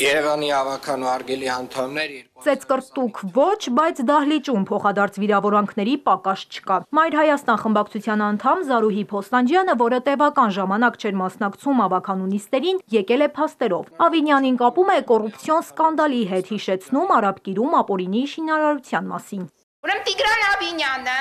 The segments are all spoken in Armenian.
Երևանի ավականու արգելի անդամներ Ծեծկրտուկ ոչ, բայց դահլիճում փոխադարձ վիրավորանքների պակաս չկա։ Մայր Հայաստան խմբակցության անդամ Զարուհի Փոստանջյանը, որը տևական ժամանակ չէր մասնակցում ավականու նիստերին, եկել է փաստերով։ Ավինյանին կապում է կոռուպցիոն սկանդալի հետ, հիշեցնում Արաբկիրում ապօրինի շինարարության մասին։ Ուրեմն Տիգրան Ավինյանը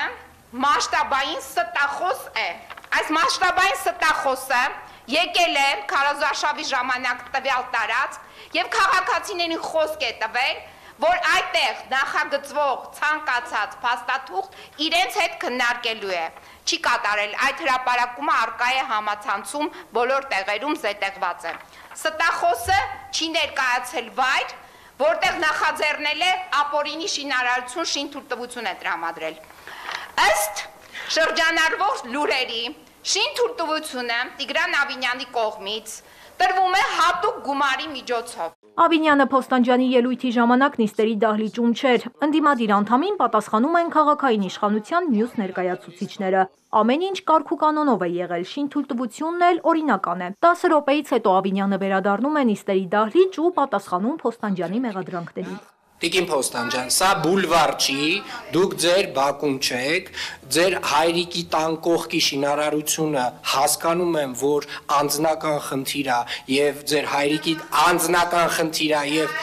մասշտաբային ստախոս է։ Այս մասշտաբային ստախոսը եկել է քարոզարշավի ժամանակ տվյալ տարածք եւ քաղաքացիներին խոսք է տվել, որ այդտեղ նախագծվող ցանկացած փաստաթուղթ իրենց հետ քննարկելու է։ Չի կատարել այդ հրապարակումը արկա է համացանցում բոլոր տեղերում զետեղված է։ Ստախոսը չի ներկայացել վայր, որտեղ նախաձեռնել է ապօրինի շինարարություն շինթույլտվություն է տրամադրել։ Ըստ շրջանառվող լուրերի շինթույլտվությունը Տիգրան Ավինյանի կողմից տրվում է հատուկ գումարի միջոցով։ Ավինյանը Փոստանջյանի ելույթի ժամանակ նիստերի դահլիճում չէր։ Ընդդիմադիր անդամին պատասխանում են քաղաքային իշխանության մյուս ներկայացուցիչները։ Ամեն ինչ կարգ ու կանոնով է եղել, շինթույլտվությունն էլ օրինական է։ 10 րոպեից հետո Ավինյանը վերադառնում է նիստերի դահլիճ ու պատասխանում Փոստանջյանի մեղադրանքներին։ Տիկին Փոստանջյան, սա բուլվար չի, դուք ձեր բակում չեք, ձեր հայրիկի տան կողքի շինարարությունը հասկանում եմ, որ անձնական խնդիր է եւ ձեր հայրիկի անձնական խնդիր է եւ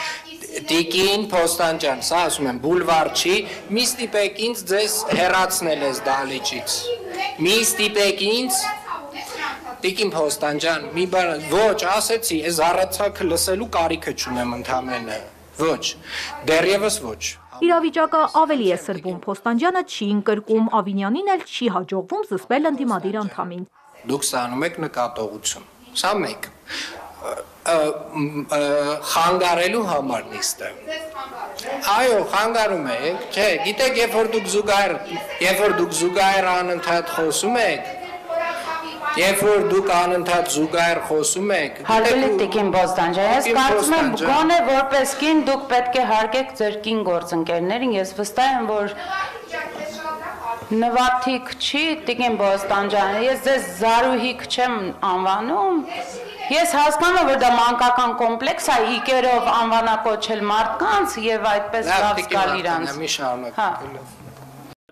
Տիկին Փոստանջյան, սա ասում եմ բուլվար չի, մի ստիպեք ինձ ձեզ հեռացնել ես դահլիճից։ Մի ստիպեք ինձ Տիկին Փոստանջյան, մի բան, ոչ, ասեցի, այս առացակը լսելու կարիքը չունեմ ընդամենը։ Ոչ, դեռևս ոչ։ Իրավիճակը ավելի է սրվում, Փոստանջյանը չի ընկրկում, Ավինյանին էլ չի հաջողվում զսպել ընդդիմադիր անդամին։ Դուք ստանում եք նկատողություն, սա մեկ, խանգարելու համար նիստը։ Այո, խանգարում եք, չէ, գիտեք, երբ որ դուք զուգահեռ անընդհատ խոսում եք, Երբ որ դուք անընդհատ զուգահեռ խոսում եք, Հարգելի Տիկին Փոստանջյան, ես կարծում եմ գոնե որպես կին դուք պետք է հարգեք ձեր կին գործընկերներին, ես վստահ եմ, որ նվաթիկ չի Տիկին Փոստանջյան, ես ձեզ Զարուհիկ չեմ անվանում, ես հասկանում եմ, որ դա մանկական կոմպլեքս է իկերով անվանակոչել մարդկանց եւ այդպես լավ զգալ իրանց։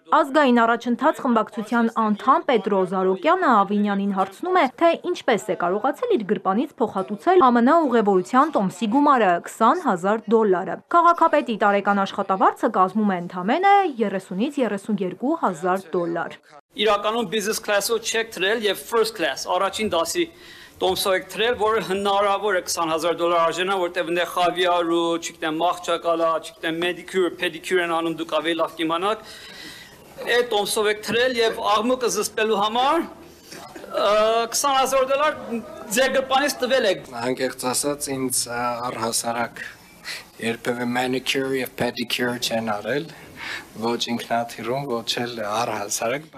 Ազգային առաջընթաց խմբակցության անդամ Պետրո Զարոկյանը Ավինյանին հարցնում է, թե ինչպես է կարողացել իր գրպանից փոխհատուցել ԱՄՆ ուղևորության տոմսի գումարը $20,000։ Քաղաքապետի տարեկան աշխատավարձը կազմում է ընդամենը $30,000-32,000։ Իրականում business class-ով չեք թրել եւ first class առաջին դասի տոմսով եք թրել, որը հնարավոր է $20,000 արժանա, որտեղ այնտեղ խավիար ու, չգիտեմ, մաղճակալա, չգիտեմ, pedicure, pedicure են անում դուք ավելի լավ կիմանաք։ Այդ տոմսով եք թրել եւ աղմուկը զսպելու համար $20,000 ձեր գրպանից տվել եք։ Անկեղծ ասած ինձ առհասարակ երբևէ manicure եւ pedicure չեն արել, ոչ ինքնաթիռում, ոչ էլ առհասարակ։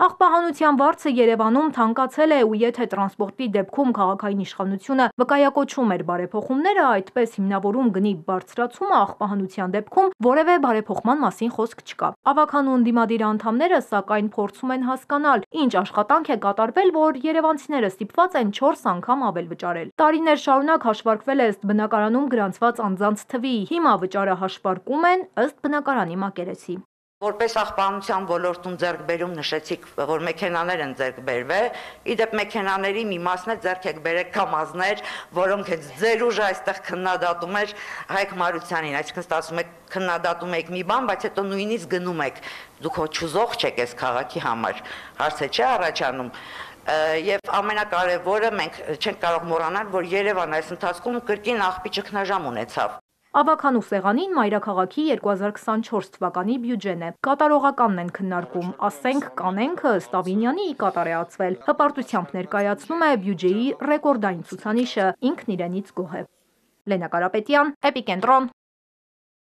Աղբահանության վարձը Երևանում թանկացել է ու եթե տրանսպորտի դեպքում քաղաքային իշխանությունը վկայակոչում էր բարեփոխումները, այդպես հիմնավորում գնի բարձրացումը աղբահանության դեպքում որևէ բարեփոխման մասին խոսք չկա։ Ավականու ընդդիմադիր անդամները սակայն փորձում են հասկանալ, ինչ աշխատանք է կատարվել, որ երևանցիները ստիպված են 4 անգամ ավել վճարել։ Տարիներ շարունակ հաշվարկվել է ըստ բնակարանում գրանցված անձանց թվի, հիմա վճարը հաշվարկում են ըստ բնակարանի մակերեսի։ Որպես աղբահանության ոլորտում ձեռքբերում նշեցիք, որ մեքենաներ են ձեռքբերվել, իդեպ մեքենաների մի մասն է ձեռք եք բերեք կամազներ, որոնք հենց ձեր ուժը այստեղ քննադատում էր Հայկ Մարությանին, այսինքն ստացվում է քննադատում եք մի բան, բայց հետո նույնիսկ գնում եք, դուք չուզող չեք այս քաղաքի համար, հարց է չէ առաջանում։ Եվ ամենակարևորը մենք չենք կարող մոռանալ, որ Երևանը այս ընթացքում կրկին աղբի ճգնաժամ ունեցավ։ Ավականու սեղանին մայրաքաղաքի 2024 թվականի բյուջեն է։ Կատարողականն են քննարկում, ասենք կանենքը ըստ Ավինյանի ի կատար է ածվել։ Հպարտությամբ ներկայացնում է բյուջեի ռեկորդային ցուցանիշը, ինքն իրենից գոհ է։ Լենա Կարապետյան, Էպիկենտրոն,